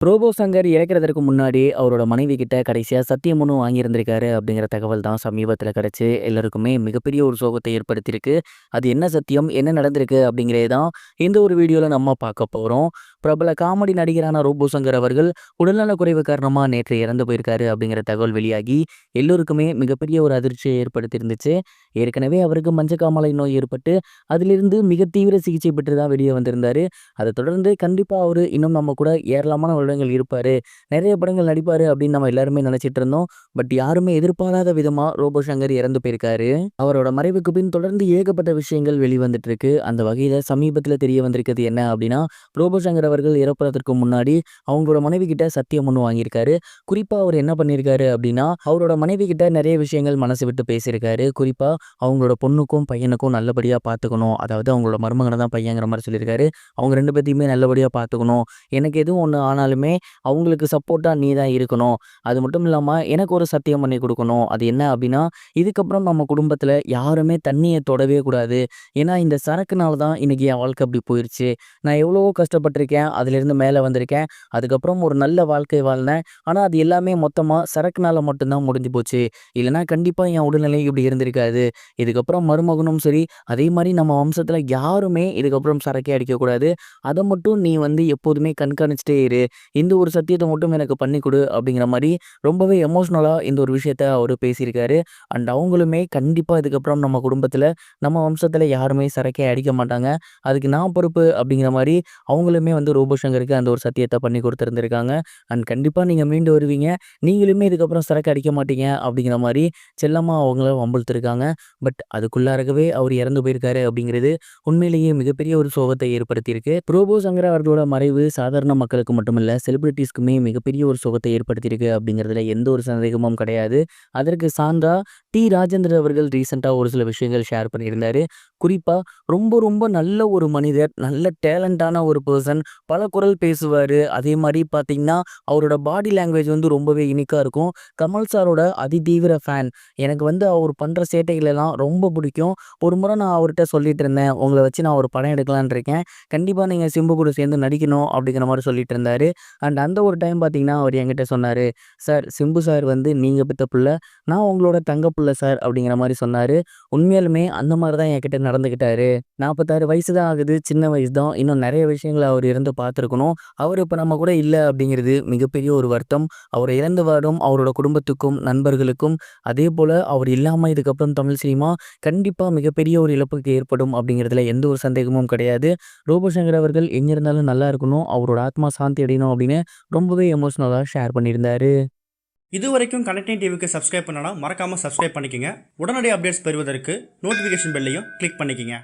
Robot Shankar இறக்கிறதற்கு முன்னாடி அவரோட மனைவி கிட்ட கடைசியா சத்தியமனு வாங்கியிருந்திருக்காரு அப்படிங்கிற தகவல் தான் சமீபத்தில் கிடைச்சு எல்லாருக்குமே மிகப்பெரிய ஒரு சோகத்தை ஏற்படுத்தியிருக்கு. அது என்ன சத்தியம், என்ன நடந்திருக்கு அப்படிங்கிறதே தான் இந்த ஒரு வீடியோவில் நம்ம பார்க்க போகிறோம். பிரபல காமெடி நடிகரான ரோபோ சங்கர் அவர்கள் உடல்நலக் குறைவு காரணமாக நேற்று இறந்து போயிருக்காரு அப்படிங்கிற தகவல் வெளியாகி எல்லோருக்குமே மிகப்பெரிய ஒரு அதிர்ச்சியை ஏற்படுத்தியிருந்துச்சு. ஏற்கனவே அவருக்கு மஞ்சக்காமலை நோய் ஏற்பட்டு அதிலிருந்து மிக தீவிர சிகிச்சை பெற்று தான் வெளியே வந்திருந்தாரு. அதை தொடர்ந்து கண்டிப்பாக அவர் இன்னும் நம்ம கூட ஏராளமான வருடங்கள் இருப்பாரு. நெறைய படங்கள் நடிப்பாரு அப்படின்னு நம்ம எல்லாருமே நினைச்சிட்டு இருந்தோம். பட் யாருமே எதிர்பாராத விதமா ரோபோ சங்கர் இறந்து போயிருக்காரு. அவரோட மறைவுக்கு பின் தொடர்ந்து ஏகப்பட்ட விஷயங்கள் வெளிவந்துட்டு இருக்கு. அந்த வகையில சமீபத்தில தெரிய வந்திருக்கிறது என்ன அப்படின்னா, ரோபோ சங்கர் அவர்கள் இறப்பதற்கு முன்னாடி அவங்களோட மனைவி கிட்ட சத்தியம் ஒண்ணு வாங்கியிருக்காரு. குறிப்பா அவர் என்ன பண்ணியிருக்காரு அப்படின்னா, அவரோட மனைவி கிட்ட நிறைய விஷயங்கள் மனசு விட்டு பேசியிருக்காரு. குறிப்பா அவங்களோட பொண்ணுக்கும், பையனுக்கும் நல்லபடியா பார்த்துக்கணும். அதாவது அவங்களோட மருமகன தான் பையங்கிற மாரி சொல்லியிருக்காரு. அவங்க 2 பேத்தையுமே நல்லபடியா பார்த்துக்கணும். எனக்கு எதுவும் ஒண்ணு ஆனாலுமே அவங்களுக்கு சப்போர்ட்டா நீ தான் இருக்கணும். அது மட்டும் இல்லாம எனக்கு ஒரு சத்தியம் பண்ணி குடுக்கணும். அது என்ன அப்டின்னா, இதுக்கப்புறம் நம்ம குடும்பத்தில யாருமே தண்ணிய தொடவே கூடாது. ஏன்னா இந்த சரக்குனால தான் இன்னைக்கு என் வாழ்க்கை அப்டி போயிருச்சு. நான் எவ்வளவோ கஷ்டப்பட்டுருக்கேன். அதிலிருந்து மேல வந்திருக்கேன். அதுக்கப்புறம் ஒரு நல்ல வாழ்க்கை வாழ்ந்தேன். ஆனா அது எல்லாமே மொத்தமா சரக்குனால மட்டும் தான் முடிஞ்சு போச்சு. இல்லன்னா கண்டிப்பா என் உடல்நிலை இப்டி இருந்திருக்காது. இதுக்கப்புறம் மருமகனும் சரி, அதே மாரி நம்ம வம்சத்தில யாருமே இதுக்கப்புறம் சரக்கே அடிக்கக்கூடாது. அத மட்டும் நீ வந்து எப்போதுமே கண்காணிச்சுட்டே இரு. இந்த ஒரு சத்தியத்த மட்டும் எனக்கு பண்ணி குடு அப்படிங்கிற மாரி ரொம்பவே எமோஷனலா இந்த ஒரு விஷயத்த அவரு பேசியிருக்காரு. அண்ட் அவங்களுமே கண்டிப்பா இதுக்கப்புறம் நம்ம குடும்பத்தில, நம்ம வம்சத்தில யாருமே சரக்கே அடிக்க மாட்டாங்க. அதுக்கு நான் பொறுப்பு அப்படிங்கிற மாரி அவங்களுமே வந்து ரோபோ சங்கருக்கு அந்த ஒரு சத்தியத்த பண்ணி குடுத்திருந்திருக்காங்க. அண்ட் கண்டிப்பா நீங்க மீண்டு வருவீங்க. நீங்களுமே இதுக்கப்புறம் சரக்கு அடிக்க மாட்டீங்க அப்படிங்கிற மாரி செல்லமா அவங்கள வம்பிழுத்துருக்காங்க. பட் அதுக்குள்ளாரவே அவர் இறந்து போயிருக்காரு அப்படிங்கிறது உண்மையிலேயே மிகப்பெரிய ஒரு சோகத்தை ஏற்படுத்தியிருக்கு. ரோபோ சங்கர் அவர்களோட மறைவு சாதாரண மக்களுக்கு மட்டுமல்ல, செலிபிரிட்டீஸ்க்குமே மிகப்பெரிய ஒரு சோகத்தை ஏற்படுத்தியிருக்கு அப்படிங்கிறதுல எந்த ஒரு சந்தேகமும் கிடையாது. அதற்கு சான்றா ராஜேந்தர் அவர்கள் ரீசென்ட்டா ஒரு சில விஷயங்கள் ஷேர் பண்ணியிருந்தாரு. குறிப்பா ரொம்ப ரொம்ப நல்ல ஒரு மனிதர், நல்ல டேலண்டான ஒரு பெர்சன், பல குரல் பேசுவாரு. அதே மாரி பார்த்தீங்கன்னா, அவரோட பாடி லாங்குவேஜ் வந்து ரொம்பவே யுனிக்கா இருக்கும். கமல் சாரோட அதிதீவிர ஃபேன். எனக்கு வந்து அவர் பண்ற சேட்டைகள் எல்லாம் ரொம்ப பிடிக்கும். ஒரு முறை நான் அவர்ட்ட சொல்லிட்டு இருந்தேன், "உங்கள வச்சு நான் ஒரு படம் எடுக்கலான்னு இருக்கேன். கண்டிப்பா நீங்க சிம்பு கூட சேர்ந்து நடிக்கணும்." அப்படிங்கிற மாரி சொல்லிட்டு இருந்தாரு. அண்ட் அந்த ஒரு டைம் பார்த்தீங்கன்னா, அவரு என்கிட்ட சொன்னாரு, "சார் சிம்பு சார் வந்து நீங்க பெத்த புள்ள. நான் உங்களோட தங்க புள்ள சார்." அப்படிங்கிற மாரி சொன்னாரு. உண்மையாலுமே அந்த மாரி தான் என்கிட்ட நடந்துக்கிட்டாரு. 46 வயசு தான் ஆகுது. சின்ன வயசு தான். இன்னும் நெறைய விஷயங்கள அவரு இருந்து பார்த்துருக்கணும். அவரு இப்ப நம்ம கூட இல்ல அப்படிங்கிறது மிகப்பெரிய ஒரு வருத்தம். அவர இழந்து வாடும் அவரோட குடும்பத்துக்கும், நண்பர்களுக்கும், அதேபோல அவர் இல்லாம இதுக்கப்புறம் தமிழ் சினிமா கண்டிப்பா மிகப்பெரிய ஒரு இழப்புக்கு ஏற்படும் அப்படிங்கிறதுல எந்த ஒரு சந்தேகமும் கிடையாது. ரோபோ சங்கர் அவர்கள் எங்க இருந்தாலும் நல்லா இருக்கணும். அவரோட ஆத்மா சாந்தி அடையணும் அப்படின்னு ரொம்பவே எமோஷனலா ஷேர் பண்ணியிருந்தாரு. இதுவரைக்கும் கனெக்டிங் டிவிக்கு சப்ஸ்கிரைப் பண்ணனா மறக்காம சப்ஸ்கிரைப் பண்ணிக்கங்க. உடனடி அப்டேட்ஸ் பெறுவதற்கு நோட்டிஃபிகேஷன் பெல்லையும் கிளிக் பண்ணிக்கங்க.